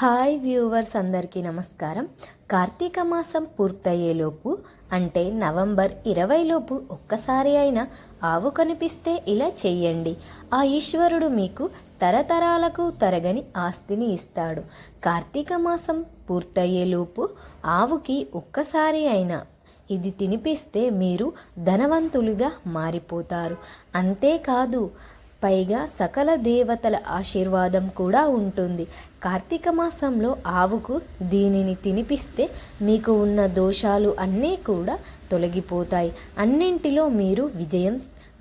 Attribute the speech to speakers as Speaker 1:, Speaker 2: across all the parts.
Speaker 1: Hi viewers అందరికీ నమస్కారం. కార్తీక మాసం పూర్తయ్యేలోపు అంటే నవంబర్ 20 లోపు ఒక్కసారి అయినా ఆవు కనిపిస్తే ఇలా చెయ్యండి. ఆ ఈశ్వరుడు మీకు తరతరాలకు తరగని ఆస్తిని ఇస్తాడు. కార్తీక మాసం పూర్తయ్యేలోపు ఆవుకి ఒక్కసారి అయినా ఇది తినిపిస్తే మీరు ధనవంతులుగా మారిపోతారు. అంతేకాదు, పైగా సకల దేవతల ఆశీర్వాదం కూడా ఉంటుంది. కార్తీక మాసంలో ఆవుకు దీనిని తినిపిస్తే మీకు ఉన్న దోషాలు అన్నీ కూడా తొలగిపోతాయి. అన్నింటిలో మీరు విజయం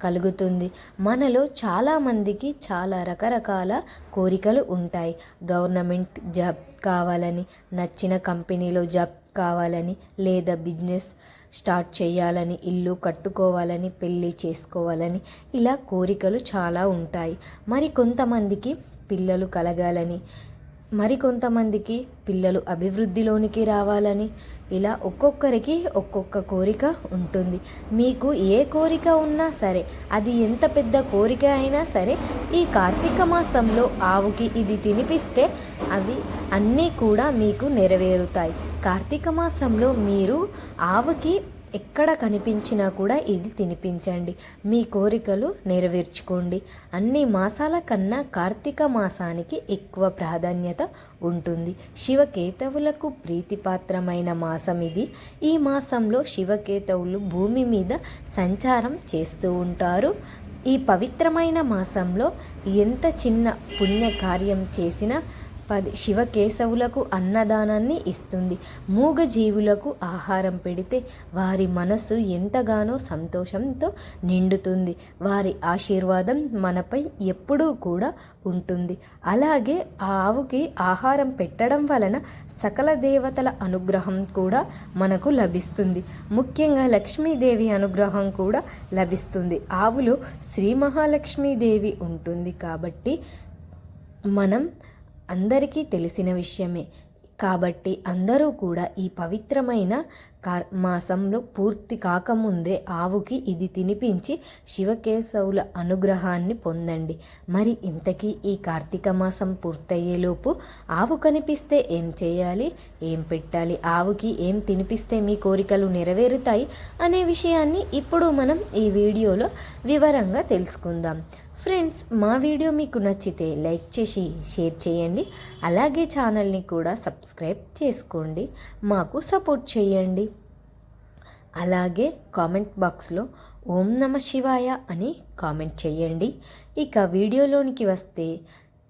Speaker 1: కలుగుతుంది. మనలో చాలామందికి చాలా రకరకాల కోరికలు ఉంటాయి. గవర్నమెంట్ జాబ్ కావాలని, నచ్చిన కంపెనీలో జాబ్ కావాలని, లేదా బిజినెస్ స్టార్ట్ చేయాలని, ఇల్లు కట్టుకోవాలని, పెళ్ళి చేసుకోవాలని, ఇలా కోరికలు చాలా ఉంటాయి. మరి కొంతమందికి పిల్లలు కలగాలని, మరికొంతమందికి పిల్లలు అభివృద్ధిలోనికి రావాలని, ఇలా ఒక్కొక్కరికి ఒక్కొక్క కోరిక ఉంటుంది. మీకు ఏ కోరిక ఉన్నా సరే, అది ఎంత పెద్ద కోరిక అయినా సరే, ఈ కార్తీక మాసంలో ఆవుకి ఇది తినిపిస్తే అవి అన్నీ కూడా మీకు నెరవేరుతాయి. కార్తీక మాసంలో మీరు ఆవుకి ఎక్కడ కనిపించినా కూడా ఇది తినిపించండి. మీ కోరికలు నెరవేర్చుకోండి. అన్ని మాసాల కన్నా కార్తీక మాసానికి ఎక్కువ ప్రాధాన్యత ఉంటుంది. శివకేతవులకు ప్రీతిపాత్రమైన మాసం ఇది. ఈ మాసంలో శివకేతవులు భూమి మీద సంచారం చేస్తూ ఉంటారు. ఈ పవిత్రమైన మాసంలో ఎంత చిన్న పుణ్యకార్యం చేసినా శివకేశవులకు అన్నదానాన్ని ఇస్తుంది. మూగజీవులకు ఆహారం పెడితే వారి మనసు ఎంతగానో సంతోషంతో నిండుతుంది. వారి ఆశీర్వాదం మనపై ఎప్పుడూ కూడా ఉంటుంది. అలాగే ఆ ఆవుకి ఆహారం పెట్టడం వలన సకల దేవతల అనుగ్రహం కూడా మనకు లభిస్తుంది. ముఖ్యంగా లక్ష్మీదేవి అనుగ్రహం కూడా లభిస్తుంది. ఆవులో శ్రీ మహాలక్ష్మీదేవి ఉంటుంది కాబట్టి మనం అందరికీ తెలిసిన విషయమే. కాబట్టి అందరూ కూడా ఈ పవిత్రమైన మాసంలో పూర్తి కాకముందే ఆవుకి ఇది తినిపించి శివకేశవుల అనుగ్రహాన్ని పొందండి. మరి ఇంతకీ ఈ కార్తీక మాసం పూర్తయ్యేలోపు ఆవు కనిపిస్తే ఏం చేయాలి, ఏం పెట్టాలి, ఆవుకి ఏం తినిపిస్తే మీ కోరికలు నెరవేరుతాయి అనే విషయాన్ని ఇప్పుడు మనం ఈ వీడియోలో వివరంగా తెలుసుకుందాం. ఫ్రెండ్స్, మా వీడియో మీకు నచ్చితే లైక్ చేసి షేర్ చేయండి. అలాగే ఛానల్ని కూడా సబ్స్క్రైబ్ చేసుకోండి, మాకు సపోర్ట్ చేయండి. అలాగే కామెంట్ బాక్స్లో ఓం నమ శివాయ అని కామెంట్ చేయండి. ఇక వీడియోలోనికి వస్తే,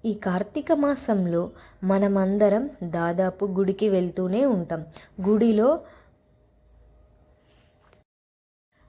Speaker 1: ఈ కార్తీక మాసంలో మనమందరం దాదాపు గుడికి వెళ్తూనే ఉంటాం. గుడిలో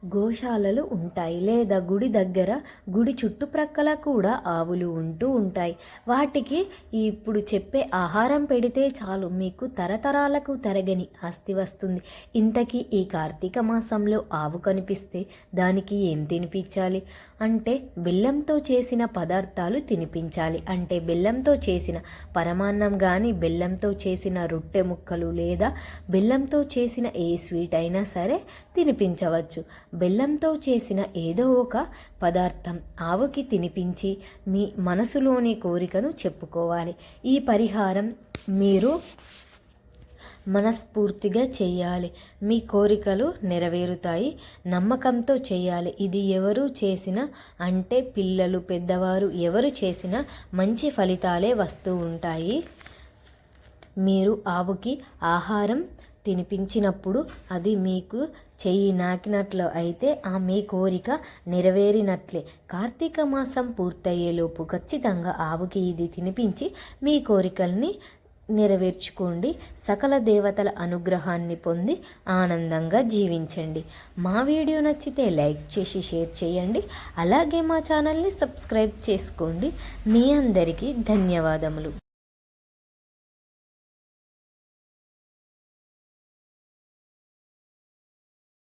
Speaker 1: గోశాలలు ఉంటాయి, లేదా గుడి దగ్గర గుడి చుట్టుప్రక్కల కూడా ఆవులు ఉంటూ ఉంటాయి. వాటికి ఇప్పుడు చెప్పే ఆహారం పెడితే చాలు, మీకు తరతరాలకు తరగని ఆస్తి వస్తుంది. ఇంతకీ ఈ కార్తీక మాసంలో ఆవు కనిపిస్తే దానికి ఏం తినిపించాలి అంటే, బెల్లంతో చేసిన పదార్థాలు తినిపించాలి. అంటే బెల్లంతో చేసిన పరమాన్నం కానీ, బెల్లంతో చేసిన రొట్టె ముక్కలు, లేదా బెల్లంతో చేసిన ఏ స్వీట్ అయినా సరే తినిపించవచ్చు. బెల్లంతో చేసిన ఏదో ఒక పదార్థం ఆవుకి తినిపించి మీ మనసులోని కోరికను చెప్పుకోవాలి. ఈ పరిహారం మీరు మనస్ఫూర్తిగా చేయాలి. మీ కోరికలు నెరవేరుతాయి. నమ్మకంతో చేయాలి. ఇది ఎవరు చేసినా, అంటే పిల్లలు, పెద్దవారు ఎవరు చేసినా మంచి ఫలితాలే వస్తూ ఉంటాయి. మీరు ఆవుకి ఆహారం తినిపించినప్పుడు అది మీకు చెయ్యి నాకినట్లు అయితే మీ కోరిక నెరవేరినట్లే. కార్తీక మాసం పూర్తయ్యేలోపు ఖచ్చితంగా ఆవుకి ఇది తినిపించి మీ కోరికల్ని నెరవేర్చుకోండి. సకల దేవతల అనుగ్రహాన్ని పొంది ఆనందంగా జీవించండి. మా వీడియో నచ్చితే లైక్ చేసి షేర్ చేయండి. అలాగే మా ఛానల్ని సబ్స్క్రైబ్ చేసుకోండి. మీ అందరికీ ధన్యవాదములు.